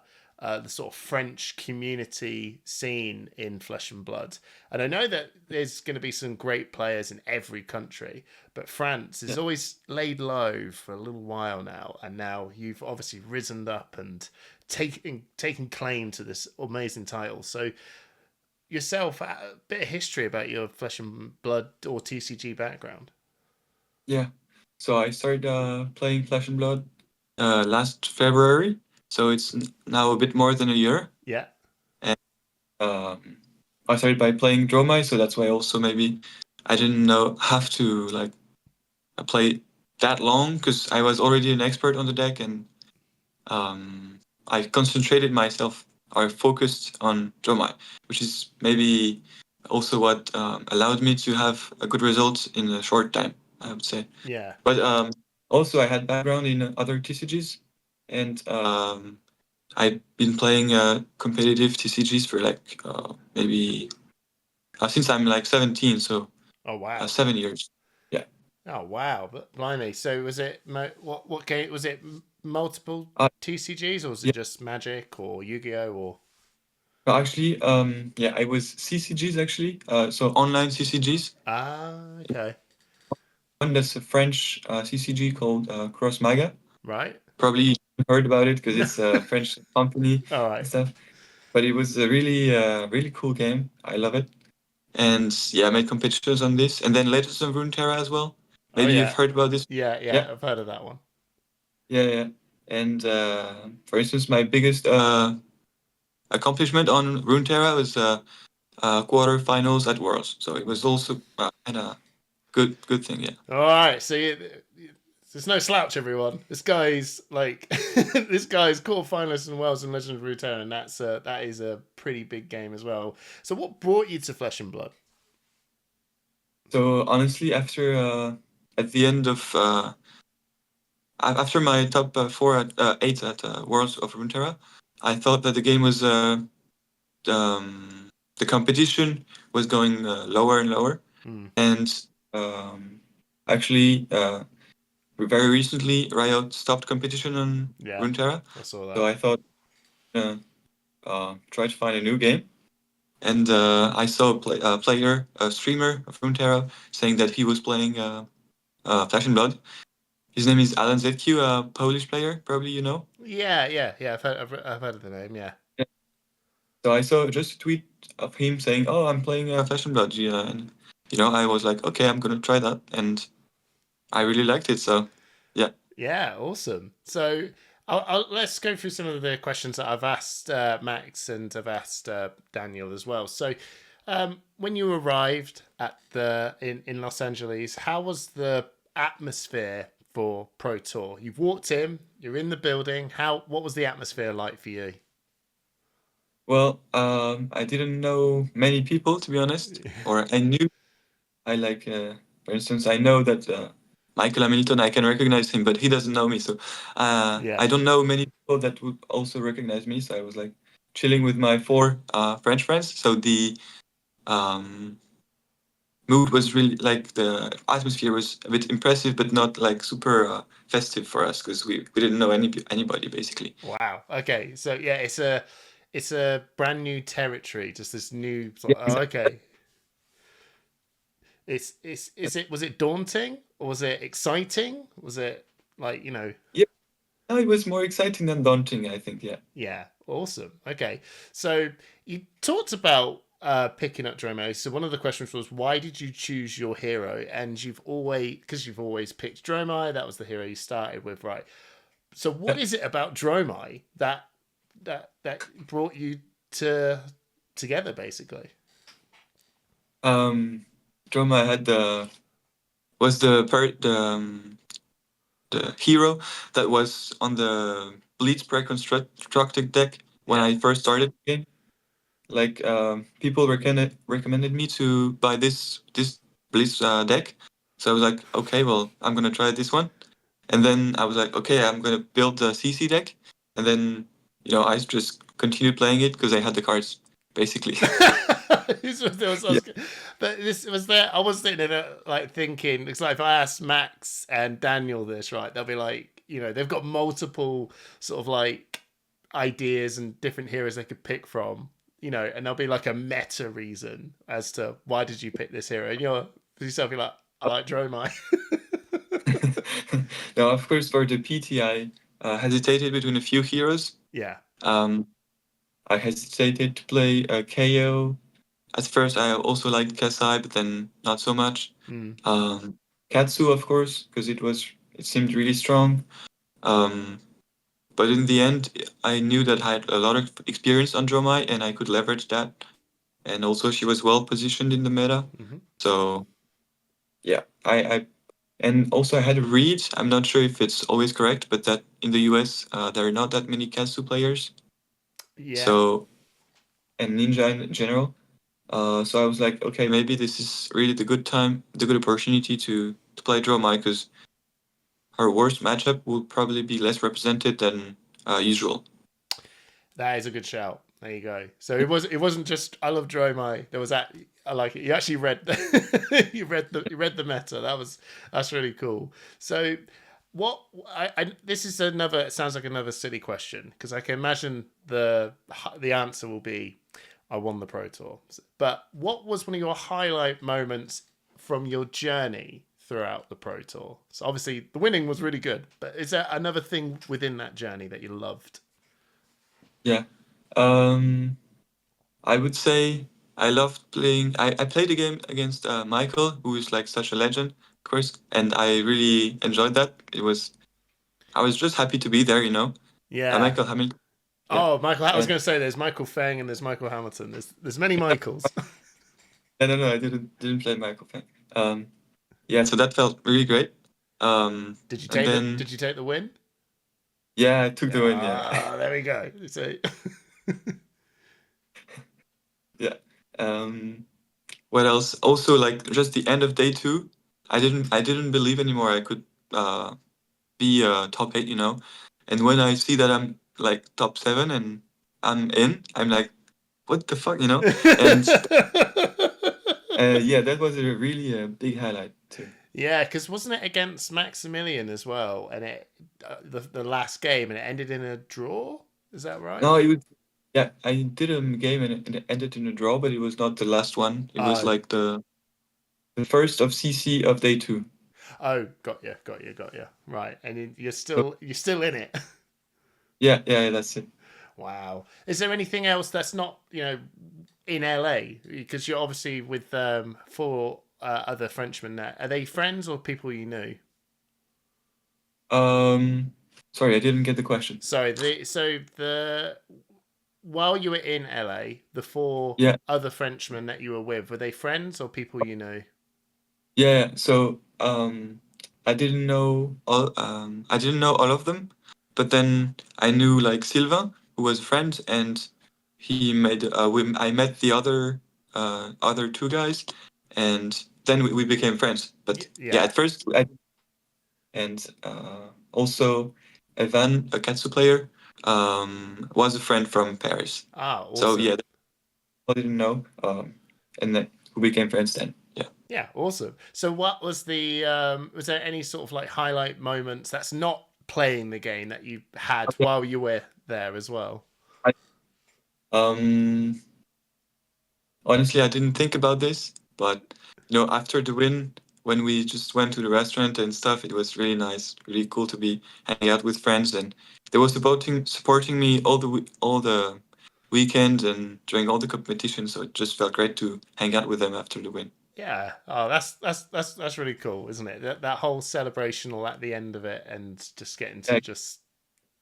sort of French community scene in Flesh and Blood, and I know that there's going to be some great players in every country, but France has always laid low for a little while now, and now you've obviously risen up and taken claim to this amazing title. So yourself, a bit of history about your Flesh and Blood or TCG background. Yeah. So I started playing Flesh and Blood last February. So it's now a bit more than a year. Yeah. And I started by playing Dromai, so that's why also maybe I didn't have to like play that long, because I was already an expert on the deck, and I concentrated myself or focused on Dromai, which is maybe also what allowed me to have a good result in a short time, I would say. Yeah. But also I had background in other TCGs, and I've been playing competitive TCGs for like maybe since I'm like 17, so Oh wow. 7 years. Yeah. Oh wow, but blimey! So was it what game was it? Multiple TCGs, or was it just Magic or Yu-Gi-Oh or? Well, actually, yeah, I was CCGs actually. So online CCGs. Ah, okay. One that's a French CCG called Cross Maga. Right. Probably you heard about it because it's a French company All right. and stuff. But it was a really cool game. I love it. And yeah, I made competitions on this, and then Legends of Runeterra as well. Maybe you've heard about this. Yeah, I've heard of that one. Yeah. And for instance, my biggest accomplishment on Runeterra was quarterfinals at Worlds. So it was also kind of good thing, yeah. All right, so there's no slouch, everyone. This guy's like, this guy's quarterfinalist in Worlds and Legend of Runeterra, and that is a pretty big game as well. So what brought you to Flesh and Blood? So honestly, after at the end of after my top 8 at Worlds of Runeterra, I thought that the game was the the competition was going lower and lower. And actually, very recently, Riot stopped competition on Runeterra. I saw that. So I thought, try to find a new game. And I saw a streamer of Runeterra, saying that he was playing Flesh and Blood. His name is Alan ZQ, a Polish player, probably you know. Yeah. I've heard of the name. Yeah. So I saw just a tweet of him saying, "Oh, I'm playing Flesh and Blood," and I was like, "Okay, I'm gonna try that," and I really liked it. So, yeah. Yeah, awesome. So let's go through some of the questions that I've asked Max and I've asked Daniel as well. So, when you arrived at in Los Angeles, how was the atmosphere for Pro Tour? You've walked in, you're in the building. What was the atmosphere like for you? Well, I didn't know many people, to be honest, or I knew. For instance, I know that Michael Hamilton, I can recognize him, but he doesn't know me. So I don't know many people that would also recognize me. So I was like chilling with my 4 French friends. So the mood was really like the atmosphere was a bit impressive, but not like super festive for us because we didn't know anybody basically. Wow. Okay. So yeah, it's a brand new territory. Just this new. Okay. Was it daunting or was it exciting? Was it like, Yeah, no, it was more exciting than daunting, I think. Yeah, awesome. Okay, so you talked about picking up Dromo. So one of the questions was, why did you choose your hero? And you've always picked Dromai. That was the hero you started with, right? So what is it about Dromai that brought you together, basically? Droma was the hero that was on the Bleach pre-constructed deck when I first started the game. Like people recommended me to buy this Bleach deck, so I was like, okay, well, I'm gonna try this one, and then I was like, okay, I'm gonna build the CC deck, and then I just continued playing it because I had the cards basically. But this was there. I was sitting there like thinking, it's like if I asked Max and Daniel this, right, they'll be like, they've got multiple sort of like ideas and different heroes they could pick from, and there'll be like a meta reason as to why did you pick this hero, and yourself be like, I like Dromai. No, of course, for the PT, I hesitated between a few heroes. Yeah. I hesitated to play KO. At first, I also liked Kasai, but then not so much. Katsu, of course, because it seemed really strong. But in the end, I knew that I had a lot of experience on Dromai, and I could leverage that. And also, she was well positioned in the meta. So, yeah, and also I had a read. I'm not sure if it's always correct, but that in the US, there are not that many Katsu players. Yeah. So, and Ninja in general. So I was like, okay, maybe this is really the good opportunity to play Dromai because her worst matchup will probably be less represented than usual. That is a good shout. There you go. So it wasn't just I love Dromai. There was that I like it. You actually read you read the meta. That's really cool. So this is it sounds like another silly question because I can imagine the answer will be I won the Pro Tour. But what was one of your highlight moments from your journey throughout the Pro Tour? So obviously the winning was really good, but is there another thing within that journey that you loved? Yeah. I would say I loved playing. I played a game against Michael, who is like such a legend, of course, and I really enjoyed that. I was just happy to be there, Yeah. Michael Hamilton. Yeah. Oh, Michael! I was going to say there's Michael Feng and there's Michael Hamilton. There's many Michaels. No, I didn't play Michael Feng. Yeah, so that felt really great. Did you take the win? Yeah, I took the win. Yeah. Ah, there we go. So... yeah. What else? Also, like just the end of day 2, I didn't believe anymore I could be top 8, And when I see that I'm like top 7 and I'm in, I'm like, what the fuck, you know? And yeah, that was a really big highlight too. Yeah, because wasn't it against Maximilian as well? And it the last game, and it ended in a draw. Is that right? No, it was. Yeah, I did a game and it ended in a draw, but it was not the last one. It was like the first of CC of day 2. Oh, got you. Right, and you're still in it. Yeah, that's it. Wow. Is there anything else that's not in LA? Because you're obviously with 4 other Frenchmen there. Are they friends or people you knew? Sorry, I didn't get the question. Sorry. While you were in LA, the 4 other Frenchmen that you were with, were they friends or people you knew? Yeah. So I didn't know all. I didn't know all of them, but then I knew like Sylvain, who was a friend, and he made. I met the other 2 guys, and then we became friends. But yeah, at first and also Evan, a Katsu player, was a friend from Paris. Ah, awesome. So yeah, I didn't know, and then we became friends then. Yeah. Yeah, awesome. So what was the was there any sort of like highlight moments that's not playing the game that you had while you were there as well? Honestly, I didn't think about this, but after the win, when we just went to the restaurant and stuff, it was really nice, really cool to be hanging out with friends, and they were supporting me all the weekend and during all the competitions. So it just felt great to hang out with them after the win. Yeah. Oh, that's really cool, isn't it? That whole celebration all at the end of it, and just getting to just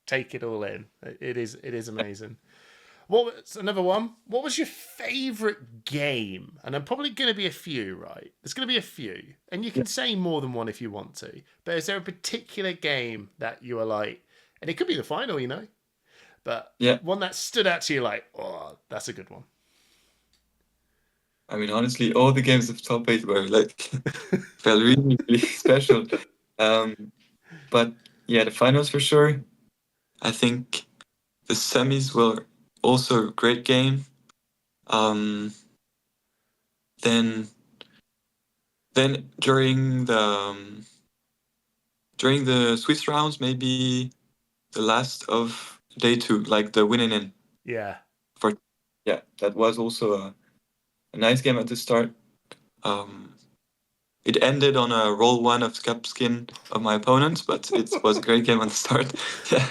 take it all in. It is amazing. What was another one? What was your favorite game? And I'm probably going to be a few, right? There's going to be a few, and you can say more than one if you want to. But is there a particular game that you are like, and it could be the final, but one that stood out to you like, oh, that's a good one. I mean, honestly, all the games of top 8 were like felt really, really special. But yeah, the finals for sure. I think the semis were also a great game. Then during the Swiss rounds, maybe the last of day 2, like the winning in. Yeah. That was also a nice game at the start. It ended on a roll 1 of scalp skin of my opponent, but it was a great game on the start. Yeah.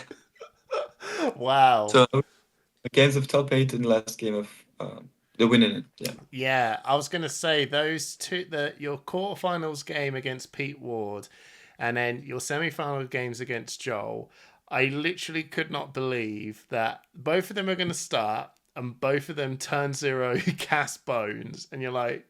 Wow. So the games of top 8 and the last game of the winning. Yeah. Yeah, I was gonna say those two, your quarterfinals game against Pete Ward, and then your semi-final games against Joel. I literally could not believe that both of them are going to start and both of them turn 0 cast bones, and you're like,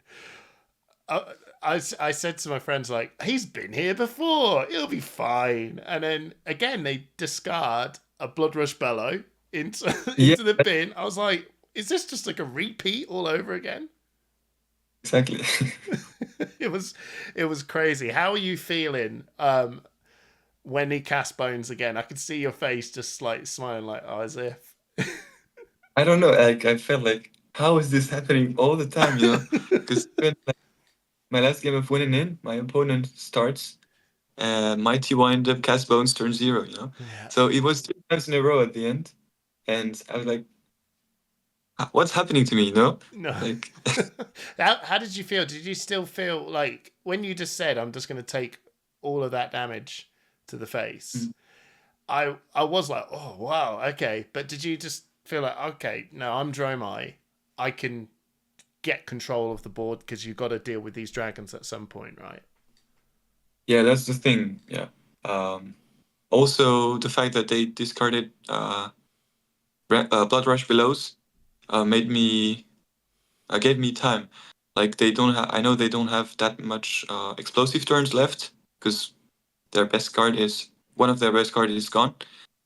I said to my friends like, he's been here before, he'll be fine, and then again they discard a Blood Rush Bellow into the bin. I was like, is this just like a repeat all over again? Exactly. It was crazy. How are you feeling when he cast bones again? I could see your face just like smiling, like, oh, as if. I don't know. Like I felt like, how is this happening all the time? Because my last game of winning in, my opponent starts, Mighty Wind Up, cast bones, turn 0. Yeah. So it was 3 times in a row at the end, and I was like, what's happening to me? No. Like, how did you feel? Did you still feel like when you just said, I'm just going to take all of that damage to the face? Mm-hmm. I was like, oh wow, okay. But did you just feel like, okay, no, I'm Dromai, I can get control of the board, because you've got to deal with these dragons at some point, right? Yeah, that's the thing. Yeah. Also, the fact that they discarded Blood Rush Belows gave me time. Like they don't have. I know they don't have that much explosive turns left, because their best card is one of their best cards is gone,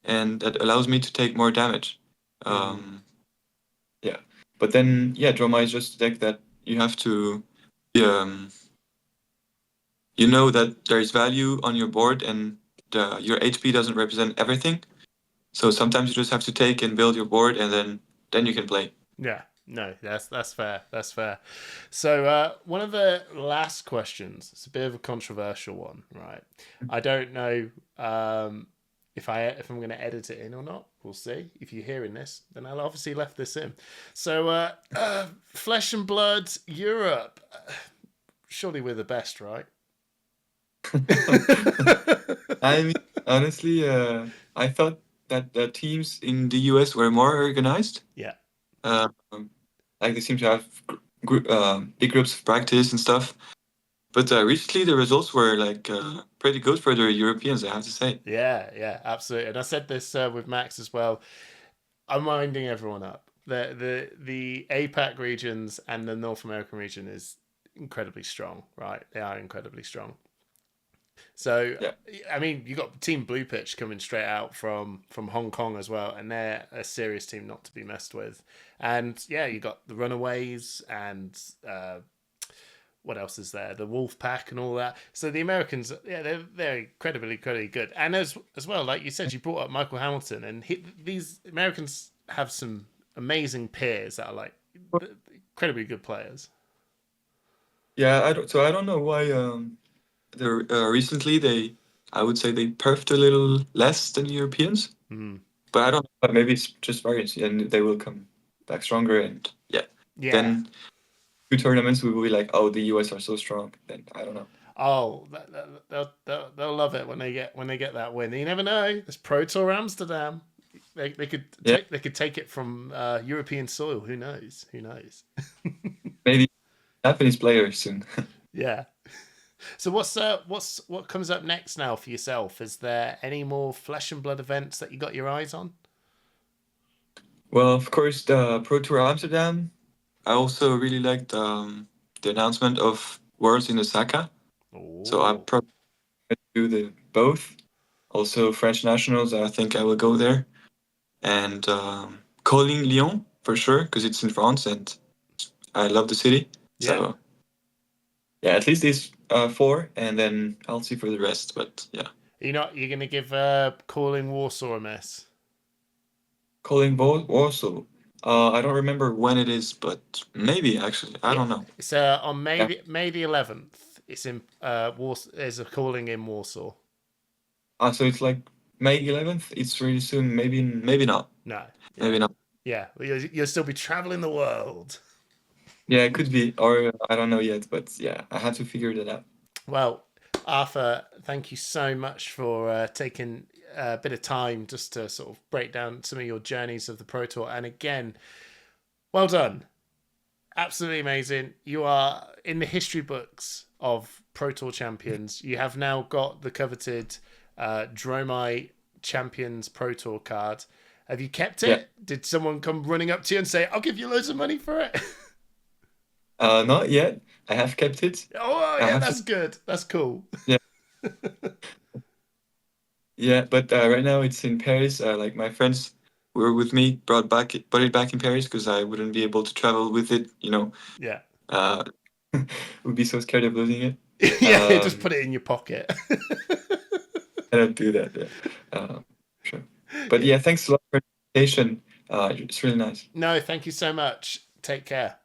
and that allows me to take more damage. Yeah, but then Dromai is just a deck that you have to. You know that there is value on your board, and your HP doesn't represent everything. So sometimes you just have to take and build your board, and then you can play. Yeah. No, that's fair. That's fair. So one of the last questions, it's a bit of a controversial one, right? I don't know if I'm going to edit it in or not. We'll see. If you're hearing this, then I'll obviously left this in. So Flesh and Blood Europe. Surely we're the best, right? I mean, honestly, I thought that the teams in the US were more organized. Yeah. Like they seem to have big groups of practice and stuff. But recently, the results were like pretty good for the Europeans, I have to say. Yeah, absolutely. And I said this with Max as well. I'm winding everyone up. The APAC regions and the North American region is incredibly strong, right? They are incredibly strong. So, Yeah. I mean, you got Team Blue Pitch coming straight out from Hong Kong as well, and they're a serious team not to be messed with. And yeah, you got the Runaways and what else is there? The Wolf Pack and all that. So the Americans, yeah, they're incredibly good. And as well, like you said, you brought up Michael Hamilton, and these Americans have some amazing peers that are like incredibly good players. Yeah, I don't know why recently I would say they perfed a little less than Europeans. Mm. But I don't know, but maybe it's just variance and they will come back stronger and yeah. Then 2 tournaments we will be like, oh, the US are so strong. Then I don't know. Oh, they'll love it when they get that win. You never know. It's Pro Tour Amsterdam. They could take it from European soil. Who knows? Maybe Japanese players soon. Yeah. So what comes up next now for yourself? Is there any more Flesh and Blood events that you got your eyes on? Well, of course, the Pro Tour Amsterdam. I also really liked the announcement of Worlds in Osaka. Ooh. So I'm probably going to do both. Also, French Nationals, I think I will go there. And Colin Lyon, for sure, because it's in France and I love the city. Yeah. So, yeah, at least these 4, and then I'll see for the rest. But, yeah. You're going to give Calling Warsaw a miss? Calling Warsaw. I don't remember when it is, but maybe, actually. I don't know. It's on May the 11th. It's in Warsaw. There's a calling in Warsaw. So it's like May 11th. It's really soon. Maybe not. No. Yeah. Maybe not. Yeah, you'll still be traveling the world. Yeah, it could be, or I don't know yet. But yeah, I had to figure that out. Well, Arthur, thank you so much for taking a bit of time just to sort of break down some of your journeys of the Pro Tour. And again, well done. Absolutely amazing. You are in the history books of Pro Tour champions. You have now got the coveted Dromai Champions Pro Tour card. Have you kept it? Yeah. Did someone come running up to you and say, I'll give you loads of money for it? Not yet. I have kept it. Oh, yeah, that's good. That's cool. Yeah. Yeah, but right now it's in Paris. Like my friends who were with me brought it back in Paris because I wouldn't be able to travel with it. Yeah. Would be so scared of losing it. Yeah, just put it in your pocket. I don't do that. Yeah. Sure. But yeah, thanks a lot for the invitation. It's really nice. No, thank you so much. Take care.